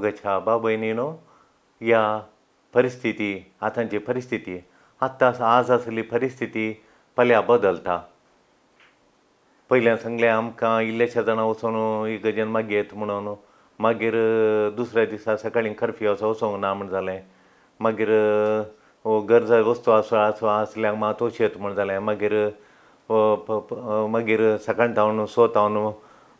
मोगाच्या बाबयनीनो ह्या परिस्थिती आतांची परिस्थिती आज आसली परिस्थिती फाल्यां बदलता. पयल्यां सांगलें आमकां इल्लेशे जाणां वचून इगर्जेन मागीर येता म्हणून, मागीर दुसऱ्या दिसा सकाळीं कर्फ्यू वचोंक ना म्हण जालें. मागीर गरजा वस्तू आसल्यांक मात तोशी येता म्हण जालें. मागीर सकाळीं थावन 6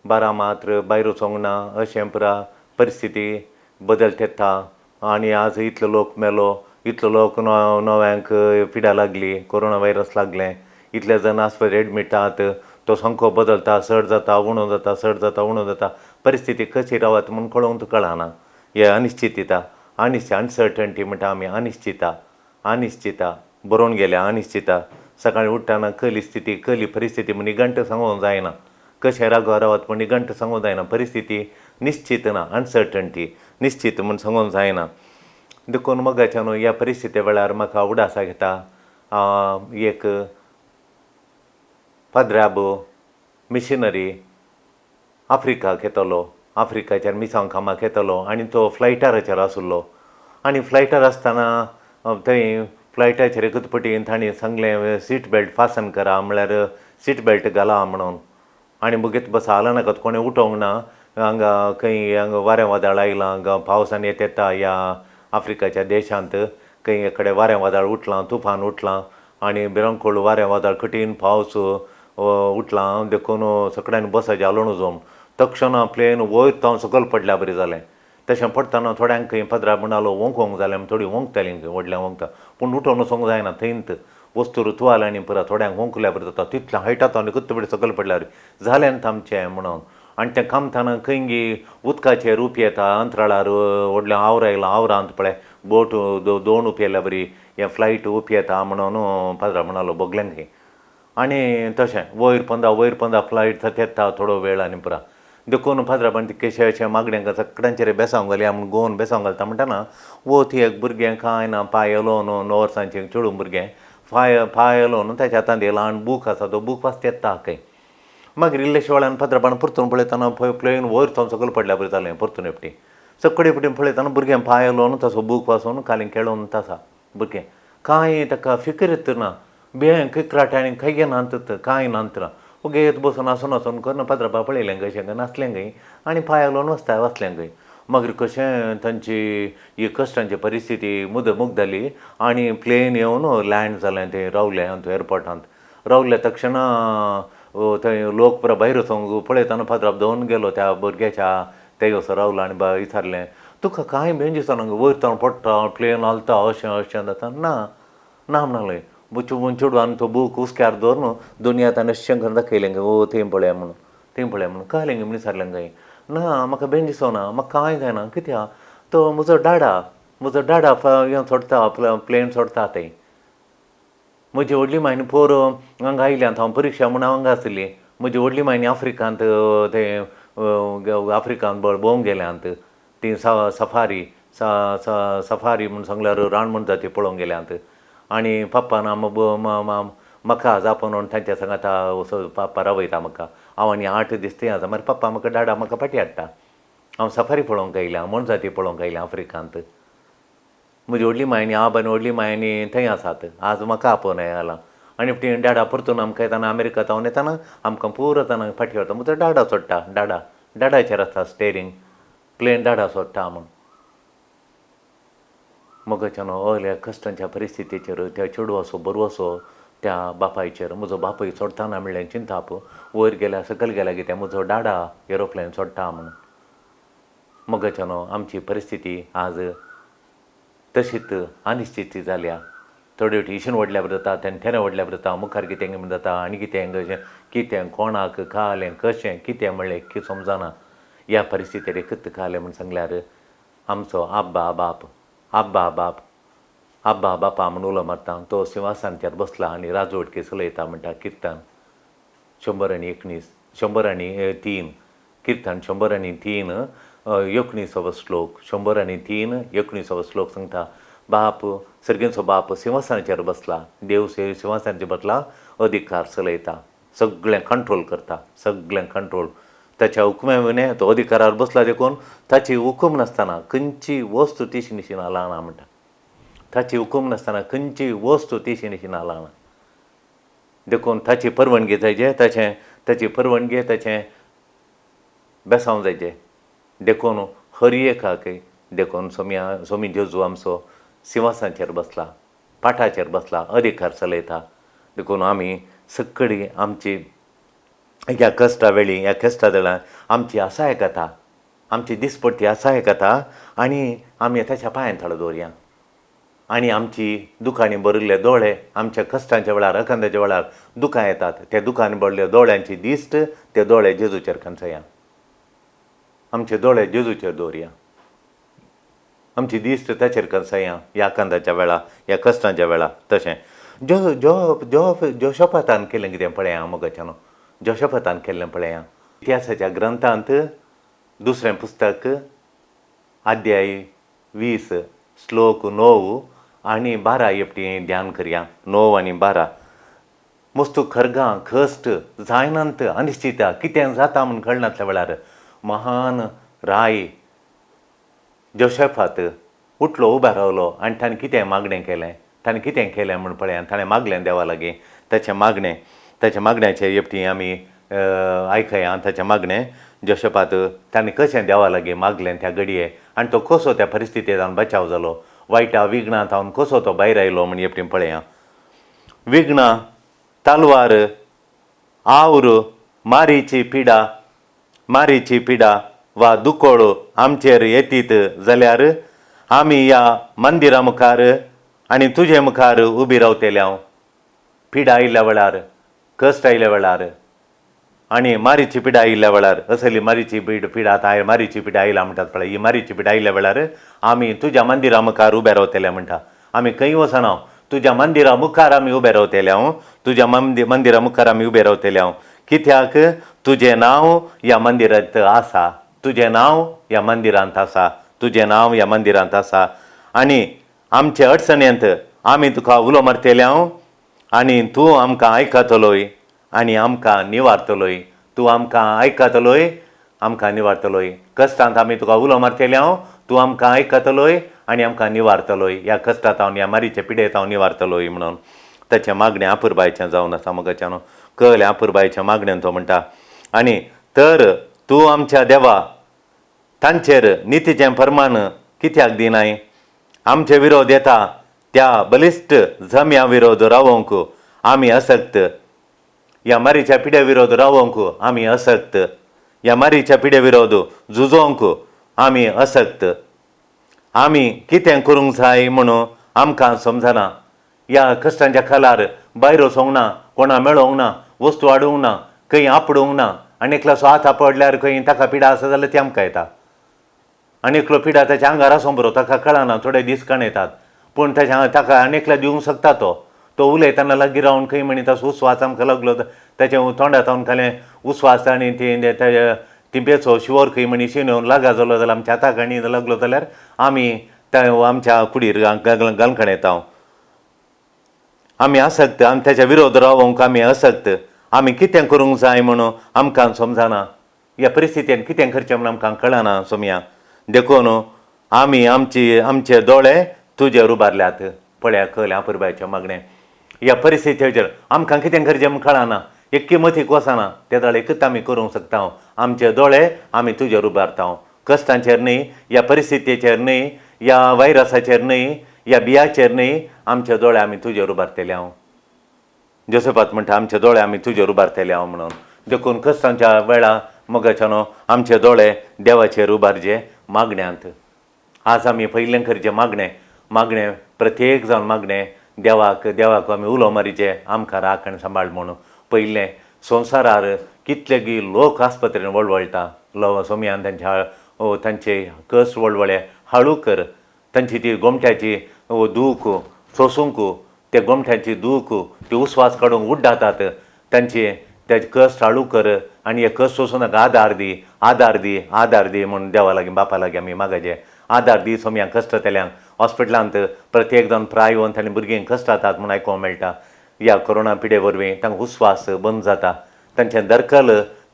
12 मात्र भायर वचोंक ना अशें पुरा परिस्थिती बदलता येता. आनी आज इतलो लोक मेलो, इतलो लोक नव्यांक पिड्यां लागली, कोरोना व्हायरस लागलें, इतले जाण आस्पत्रेक एडमीट आहात, तो संख्या बदलता, चड जाता उणो जाता, चड जाता उणो जाता. परिस्थिती कशी रावत म्हूण कळोवंक कळना. हे अनिश्चितता अनसर्टनिटी म्हणटा आमी, अनिश्चिता बरोवन गेल्या अनिश्चिता. सकाळीं उठ्ठाना खयली परिस्थिती म्हण निगंट सांगूंक जायना. कशें रावत म्हण निगंट सांगूंक जायना. परिस्थिती निश्चित ना, अनसर्टनिटी निश्चित म्हूण सांगूंक जायना. देखून मोगाच्यान ह्या परिस्थिती वेळार म्हाका उडासा घेता. एक पाद्र्याब मिशनरी आफ्रिकाक येतलो, आफ्रिकाचेर मिसांग कामाक येतलो आनी तो फ्लायटाराचेर आसलो. आनी फ्लायटार आसतना थंय फ्लायटाचेर एकच पटीन ताणें सांगलें सीट बेल्ट फासन करा, म्हळ्यार सीट बेल्ट घाला म्हणून. आनी मुगेत बसा आला नाका, कोणें उठोंक ना. हांगा खंय वारें वादळ आयलां, हांगा पावसान येता ह्या आफ्रिकाच्या देशांत. खंय कडेन वारें वादळ उठलां, तुफान उठलां आनी भिरांकूळ वारें वादळ, कठीण पावस उठलां. देखून सगळ्यांनी बसाचें आलोण वचोन तक्षण प्लेन वयर थावन सकयल पडल्या बरें जालें. तशें पडटना थोड्यांक खंय पदरा म्हणलो वोंकूंक जालें, थोडीं वोंकतालीं खंय व्हडल्यां वोंकता, पूण उठोन वचोंक जायना. थंयत वस्तू तुवाल्यांनी पुरा थोड्यांक वोंकल्या बरें जाता. तितल्या हायटात आनी कत्तबडी सकयल पडल्यार जालें आमचें म्हणून. आनी तें कामताना खंय उदकाचेर उप येता, अंतराळार व्हडलें आवरां येयलां, आवरांत पळय बोट 2 उप येयल्या बरी, हें फ्लायट उप येता म्हणून पदरा म्हणलो बोगल्यांक खंय. आनी तशें वयर पंदा फ्लायट येता थोडो वेळ आनी पुरा. देखून पदरापण केशे अशें मागण्यांक सगळ्यांचेर बेसांव घालया म्हूण घोवन बेसांव घालता म्हणटना वोत एक भुरगें कांय ना, पांय येलोन 9 वर्सांचें चेडूं भुरगें पांय येलोन ताच्या हातांत येयला आनी बूक आसा तो बूक वाचता येता खंय. मागीर इल्लेशे वेळान पदरापण परतून पळयतना प्लेन वयर थावन सकयल पडल्या बरें जालें. परतून एपटी सकळे पटीन पळयतना भुरगें पांय येलोन तसो बूक वाचून खाली खेळून तासा भुरगें. कांय ताका फिकर ना, किकराट्यांनी खंय घेनात कांय नात ना. उगेत बसून आसून करून पदरापा पळयलें खंय अशें नासलें खंय आनी पांय येलोन वाचलें खंय. मागीर कशें तांची ही कश्टांची परिस्थिती मुग जाली आनी प्लेन येवन लँड जालें. थंय रावलें थंय एअरपोर्टांत. रावले तक्षण थंय लोक पुरो भायर वचोंक पळयतना पदराप देंवन गेलो त्या भुरग्याच्या थंय वचून रावलो आनी विचारलें तुका कांय भेंज दिसना वयर थावन पडटा, प्लेन हालता अशें जाता. ना म्हणलें. चेडवान तो बूक उस्क्यार दवरून दोनी हातान अशें करून दाखयलें थंय पळया म्हणून कळलें म्हूण विचारलें खंय. ना म्हाका भेंज दिसना, म्हाका कांय जायना. कित्याक तो म्हजो डाडा हें सोडता, प्लेन सोडता थंय. म्हजी व्हडली मायनी पोर हांगा आयल्यांत, हांव परिक्षा म्हूण हांगा आसली. म्हजी व्हडली मायनी आफ्रिकांत थंय आफ्रिकांत भोवंक गेल्यांत. ती सफारी म्हूण सांगल्यार रानमण जाती पळोवंक गेल्यांत. आनी पप्पान म्हाका जापोन तांच्या सांगाता पप्पा रावयता म्हाका. हांव आनी 8 दीस थंय आसा. मागीर पप्पा म्हाका डाडा म्हाका फाटीं हाडटा. हांव सफारी पळोवंक आयल्यां, म्हण जाती पळोवंक आयल्यां आफ्रिकांत. म्हजी व्हडली मायनी आनी व्हडली मायनी थंय आसात. आज म्हाका आपोवन आयलां. आनी ती डाडा परतून आमकां येताना अमेरिका थावन येताना आमकां पुरो जाणां फाटीं व्हरता. म्हजो डाडा सोडटा. डाडाचेर आसता स्टेरींग, प्लेन डाडा सोडटा म्हूण. मोगाच्यान ह्या कश्टांच्या परिस्थितीचेर त्या चेडवाचो बरवसो त्या बापायचेर. म्हजो बापूय सोडटाना म्हणलें चिंताप, वयर गेल्यार सकयल गेल्यार कितें म्हजो डाडा एरोप्लेन सोडटा म्हणून. मोगाच्यान आमची परिस्थिती आज तशीच अनिश्चिती जाल्या. थोडे फावटी इशून व्हडल्या बरें जाता, तेन्ना व्हडल्या बरें जाता, मुखार कितें जाता आनी कितें कोणाक खालें कशें कितें म्हणलें की समजना. ह्या परिस्थितीर एकच खालें म्हूण सांगल्यार आमचो आब्बा बापा म्हूण उलो मारता. तो सिंहासनाचेर बसला आनी राजवटकी चलयता म्हणटा किर्तन 103 किर्तन 103 19 श्लोक 103 श्लोक सांगता. बाप सर्गेचो बाप सिंहासनाचेर बसला. देव सिंहासनाचेर बसला, अधिकार चलयता, सगळें कंट्रोल करता, सगळें कंट्रोल. ताच्या हुकमे तो अधिकारार बसला देखून ताची हुकूम नासतना खंयची वस्त तिशी निशी लाना म्हणटा. ताची हुकूम नासतना खंयची वस्त तिशी निशी लाना देखून ताची परवानगी जायचे, ताची परवानगी ताचें बेसांव जायचें देखून हर एकाक देखून सोमी जेजू आमचो सिंहासनाचेर बसला, पाठाचेर बसला, अधिकार चलयता. देखून आमी सगळीं आमची ह्या कश्टा वेळी ह्या कश्टा वेळार आमची आसाय कथा, आमची दिसपट्टी आसाय कथा आनी आमी ताच्या पांयां थळ दवरया. आनी आमची दुखांनी भरिल्ले दोळे आमच्या कश्टांच्या वेळार अखंडाच्या वेळार दुखां येतात, ते दुखांनी भरिल्ल्या दोळ्यांची दिश्ट ते दोळे जेजूचेर खंचया. आमचे दोळे जेजूचेर दवरया, आमची दिश्ट ताचेर खंचया ह्या अखंडाच्या वेळार ह्या कश्टांच्या वेळार. तशें जोशपातान केलें कितें पळया मोगाच्यानो, जोशपातान केल्लें पळया. इतिहासाच्या ग्रंथांत 2रें पुस्तक अध्याय 20 श्लोक 9 आनी 12 एपटी ध्यान करया. 9 आनी 12. मस्तू खरगां खस्ट जायनांत अनिश्चिता कितें जाता म्हूण कळनातल्या वेळार महान राय जोशेफात उठलो उबा रावलो आनी ताणें कितें मागणें केलें, ताणें कितें केलें म्हूण पळया. ताणें मागलें देवा लागीं ताचें मागण्याचें एपटी आमी आयकया. ताचें मागणें जोशेफात ताणें कशें देवा लागीं मागलें त्या घडये आनी तो कसो त्या परिस्थितींत बचाव जालो, वायटा विघ्नांत हांव कसो तो भायर आयलो म्हूण एपटी पळया. विघ्नां, तालवार, आवर, मारीची पिडा वा दुकोळ आमचेर येतीत जाल्यार आमी ह्या मंदिरा मुखार आनी तुजे मुखार उबी रावतल्या. पिडा आयिल्ल्या वेळार, कश्ट आयिल्ल्या वेळार आनी मारीची पिडा आयिल्ल्या वेळार, असली मारीची पिडा आतां मारीची पिडा आयला म्हणटात पळय, ही मारीची पिडा आयिल्ल्या वेळार आमी तुज्या मंदिरा मुखार उबे रावतले म्हणटा. आमी खंय वचना, तुज्या मंदिरा मुखार आमी उबे रावतले. तुज्या मंदिरा मुखार आमी उबे रावतले. कित्याक तुजें नांव ह्या मंदिरांत आसा, तुजें नांव ह्या मंदिरांत आसा, तुजें नांव ह्या मंदिरांत आसा. आनी आमचे अडचणेंत आमी तुका उलो मारतले आनी तूं आमकां आयकतलोय आनी आमकां निवारतलोय. तूं आमकां आयकतलोय, आमकां निवारतलोय. कश्टांत आमी तुका उलो मारतले, तूं आमकां आयकतलोय आनी आमकां निवारतलोय. ह्या कश्टांत हांव ह्या मारीचे पिडेंत हांव निवारतलोय म्हणून ताचें मागणें आपुरबायेचें जावन आसा मोगाच्यानो. कळ्ळें आपुरबायेच्या मागणेन तो म्हणटा. आनी तर तूं आमच्या देवा तांचेर नितीचें फर्मान कित्याक दिनाय? आमचे विरोध येता त्या बलिश्ट जम्या विरोध रावोंक आमी असक्त. ह्या मारीच्या पिड्या विरोध रावोंक आमी असक्त. ह्या मारीच्या पिड्या विरोध झुजोंक आमी असक्त. आमी कितें करूंक जाय म्हणून आमकां समजना. ह्या कश्टांच्या खालार भायर वचोंक ना, कोणा मेळोंक ना, वस्तू हाडूंक ना, खंय आपडूंक ना. आनी एकलो हात पडल्यार खंय ताका पिडा आसा जाल्यार ती आमकां येता. आनी एकलो पिडा ताच्या आंगार आसूं बरो ताका कळना, थोडे दीस काण येतात. पूण ताका आनी एकल्या दिवंक शकता तो उलयतना लागीं रावन खंय म्हणी ताचो उस्वास आमकां लागलो, ताच्या तोंडांत हांव खालें उस्वास आनी ती बेचो शिवर खंय म्हणी शिनून लागा जालो जाल्यार आमच्या हाताक आनी लागलो जाल्यार आमी आमच्या कुडीर घालखण येता. आमी आसक्त, आमी ताच्या विरोध रावोंक आमी आसक्त. आमी कितें करूंक जाय म्हणून आमकां समजना. ह्या परिस्थितीन कितें करचें म्हणून आमकां कळना सोम्या. देखून आमी आमचे दोळे तुजेर उबारल्यात. पळया कळ्ळें आपुरबायेचें मागणें. ह्या परिस्थितीचेर आमकां कितें करचें म्हूण कळना, एक किमतीक वचना. ते जाल्यार एकच आमी करूंक शकता, आमचे दोळे आमी तुजेर उबारता. कश्टांचेर न्ही, ह्या परिस्थितीचेर न्ही, ह्या वायरसाचेर न्ही, ह्या बियाचेर न्ही, आमचे दोळे आमी तुजेर उबारतले. जोसेफात म्हणटा आमचे दोळे आमी तुजेर उबारतले म्हणून. देखून कश्टांच्या वेळा मोगाच्यानो आमचे दोळे देवाचेर उबारचे मागण्यांत. आज आमी पयलें करचें मागणें प्रत्येक जावन मागणें देवाक आमी उलो मारीचे आमकां राख आनी सांबाळ म्हणून. पयलें संवसारार कितले लोक आस्पत्रेन वळवळटा, सोम्यान तांचे कश्ट वळवळे हाळू कर. तांची ती गोमट्याची दूख सोसूंक, ते गोमट्याची दूख ती उस्वास काडूंक उड्डातात. तांचे कश्ट हाळू कर आनी हे कश्ट सोसूंक आदार दी म्हणून देवा लागीं बापा लागीं आमी मागचे. आदार दी सोम्यांक कश्टतल्यांक. हॉस्पिटलांत प्रत्येक जावन प्राय येवन तांणी भुरगीं कश्ट जातात म्हूण आयकोंक मेळटा. ह्या कोरोना पिडे वरवीं तांकां उस्वास बंद जाता. तांचें दरकल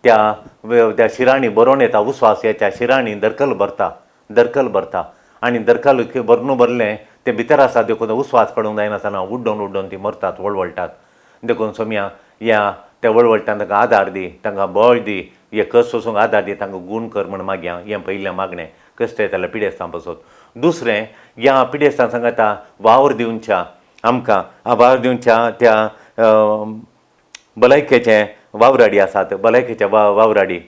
त्या शिराणी बरोवन येता उस्वास याच्या शिराणी दरकल भरता आनी दरकल भरून भरलें ते भितर आसा देखून उस्वास पडूंक जायनासतना उड्डोवन ती मरतात वळवळटात देखून सोम्या या त्या वळवळटान तांकां आदार दी तांकां बळ दी हे कस सोसूंक आदार दी तांकां गूण कर म्हण मागया हें पयलें मागणें कश्ट येतालें पिडेस्तां पासून. दुसरें ह्या पिडेस्तां सांगता वावर दिवच्या आमकां वावर दिवच्या त्या भलायकेचे वावराडी आसात भलायकेचे वावराडी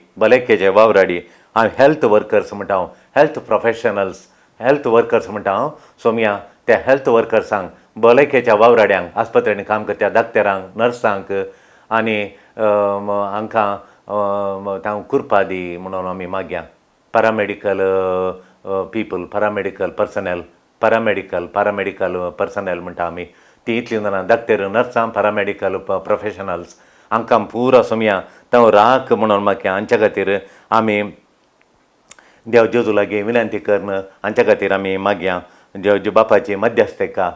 हांव हेल्थ वर्कर्स म्हणटा हांव हेल्थ वर्कर्स म्हणटा हांव सोम्या त्या हेल्थ वर्कर्सांक भलायकेच्या वावराड्यांक आस्पत्र्यांनी काम करता दाक्तरांक नर्सांक आनी हांकां कुरपा दी म्हणून आमी मागया पॅरामेडिकल पीपल पॅरामेडिकल पर्सनल म्हणटा आमी ती इतलीं जाणां दाक्तर नर्सां पॅरामेडिकल प्रोफेशनल्स हांकां पुरो सोम्या तो राख म्हणून मागया हांच्या खातीर आमी देव जेजू लागीं विनंती करन हांच्या खातीर आमी मागया बापाची मध्यस्थेका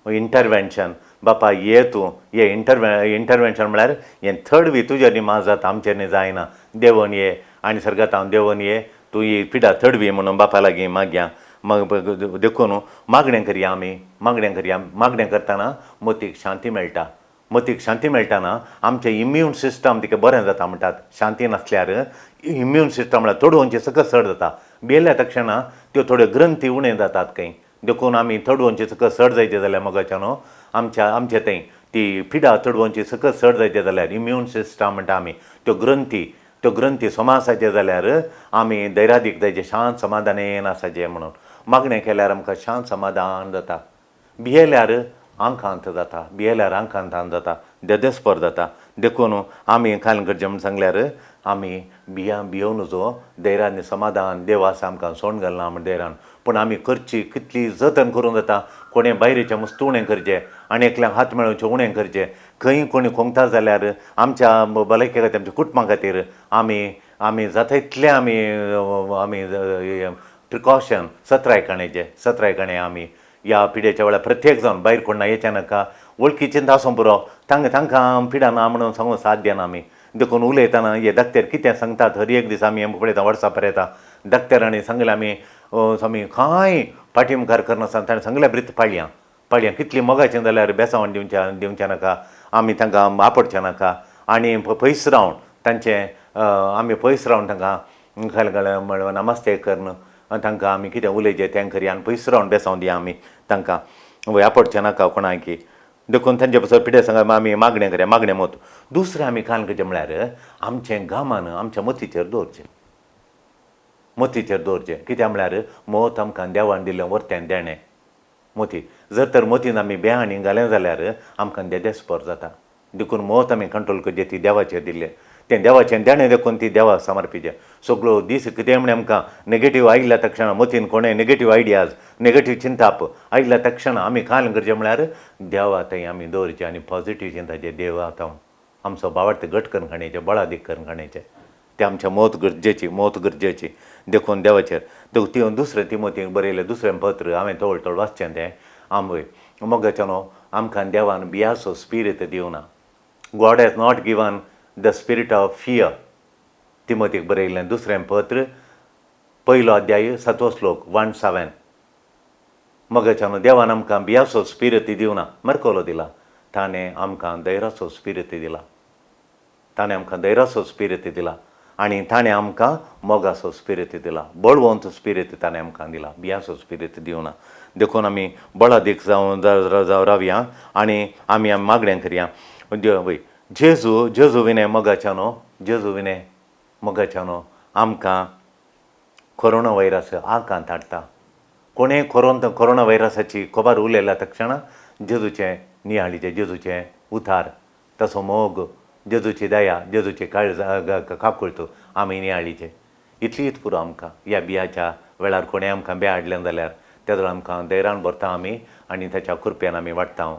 इंटरवेंशन बापा ये तूं हे इंटरवेंशन म्हळ्यार हें थर्ड वी तुज्या न्ही माजत आमचें न्ही जायना देवून ये आनी सर्गात हांव देवून ये तूं ही पिडा थर्ड वी म्हणून बापा लागीं मागया देखून मागणें करया आमी मागणें करतना मोतीक शांती मेळटाना आमचें इम्यून सिस्टम तिका बरें जाता म्हणटात शांती नासल्यार इम्यून सिस्टम म्हळ्यार थोडवंची सकस चड जाता भियेल्या तक्षणा त्यो थोड्यो ग्रंथी उणें जातात खंय देखून आमी थोडवंची सकस चड जायते जाल्यार मोगाच्यानो आमचे थंय ती पिडा थोडवंची सकस चड जायते जाल्यार इम्यून सिस्टम म्हणटा आमी त्यो ग्रंथी समासाचे जाल्यार आमी दैरादीक जायचे शांत समाधानेन आसाचे म्हणून मागणें केल्यार आमकां शांत समाधान जाता भियेल्यार आंकांत जाता देदेस्पर जाता देखून आमी काल करचें म्हण सांगल्यार आमी भियोवन नजो दैरान समाधान देव आसा आमकां सोंड घालना म्हण दैरान पूण आमी करची कितली जतन करूंक जाता कोणें बायरेचें मस्त उणें करचें आनी एकल्यांक हात मेळोवचें उणें करचें खंय कोणी खोंगता जाल्यार आमच्या भलायके खातीर आमच्या कुटुंबा खातीर आमी जाता इतलें आमी प्रिकॉशन सत्रायकाणें आमी ह्या पिडेच्या वेळार प्रत्येक जावन भायर कोण ना येचें नाका वळखीचें आसूं पुरो तांकां पिडा ना म्हणून सांगून साथ दिना आमी देखून उलयतना हे दाक्तर कितें सांगतात हर एक दीस आमी पळयता वॉट्सॅपार येता दाक्तरांनी सांगलें आमी कांय फाटी मुखार करनासतना ताणें सांगलें ब्रीत पाळयां कितलीं मोगाचें जाल्यार बेसावण दिवचें नाका आमी तांकां आपडचें नाका आनी पयस रावन आमी पयस रावन तांकां नमस्ते करन तांकां आमी कितें उलयचें तें करया आनी पयस रावन बेसांव दिया आमी तांकां आपडचें नाका कोणाकी देखून तांचे पासून पिडे सांगा आमी मागणें करया मागणें मत दुसरें आमी काल करचें म्हळ्यार आमचें गामान आमच्या मतीचेर दवरचें कित्याक म्हळ्यार मत आमकां देवान दिल्लें वर्तें देणें मोती जर तर मोतीन आमी बेहाणी घालें जाल्यार आमकां देदेस्पर जाता देखून मत आमी कंट्रोल करचें ती देवाचेर दिल्लें तें देवाचें देणें देखून ती देवाक समर्पिचें सगळो दीस कितें म्हण आमकां नेगेटीव आयिल्ल्या तक्षण मतीन कोणें नेगेटीव आयडियाज नेगेटीव चिंताप आयिल्ल्या तक्षण आमी काल करचें म्हळ्यार देवा थंय आमी दवरचें आनी पॉजिटीव चिंताचे देव आतां आमचो बावार्थ घट करून खाणेचें बळादीक करून खाणेचें तें आमचें मत गरजेची देखून देवाचेर ती दुसरें तिमोथीक बरयलें दुसरें पत्र हांवें तोळ वाचचें तें आंबय मोगाच्यानो आमकां देवान बियासो स्पिरीट दिवना God has not given the spirit of fear तिमोथीक बरयल्लें दुसरें पत्र 1 अध्याय 7 श्लोक 1:7 मोगाच्यानो देवान आमकां बियासो स्पिरीट दिवना मरकोलो दिला ताणें आमकां दैराचो स्पिरीट दिला आनी ताणें आमकां मोगाचो स्पिरीट दिला बळवंत स्पिरीट ताणें आमकां दिला बियासो स्पिरीट दिवना देखून आमी बळादीक जावं रावया आनी आमी मागणें करया जेजू विने मोगाच्यानो आमकां कोरोना व्हायरस आंकांत हाडटा कोणें कोरोना व्हायरसाची खबर उलयल्या तक्षण जेजूचें नियाळीचें जेजूचें उतार तसो मोग जेजूची दया जेजूची काकूळट आमी नियाळीचे इतलीच पुरो आमकां ह्या बियाच्या वेळार कोणें आमकां बे हाडलें जाल्यार त्या वेळार आमकां दैरान भरता आमी आनी ताच्या कृपेन आमी वाडटा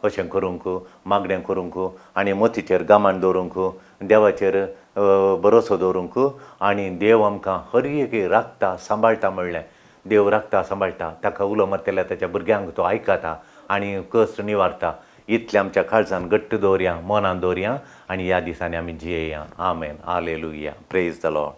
अशें करूंक मागणें करूंक आनी मतीचेर गामान दवरूंक देवाचेर भरोसो दवरूंक आनी देव आमकां हर एक राखता सांबाळटा म्हणलें देव राखता सांबाळटा ताका उलो मारतल्या ताच्या भुरग्यांक तो आयकता आनी कश्ट निवारता इतल्या आमच्या काळजान घट्ट दवरया, मनान दवरया आनी ह्या दिसांनी आमी जियेया. आमेन. हालेलुया. Praise the Lord.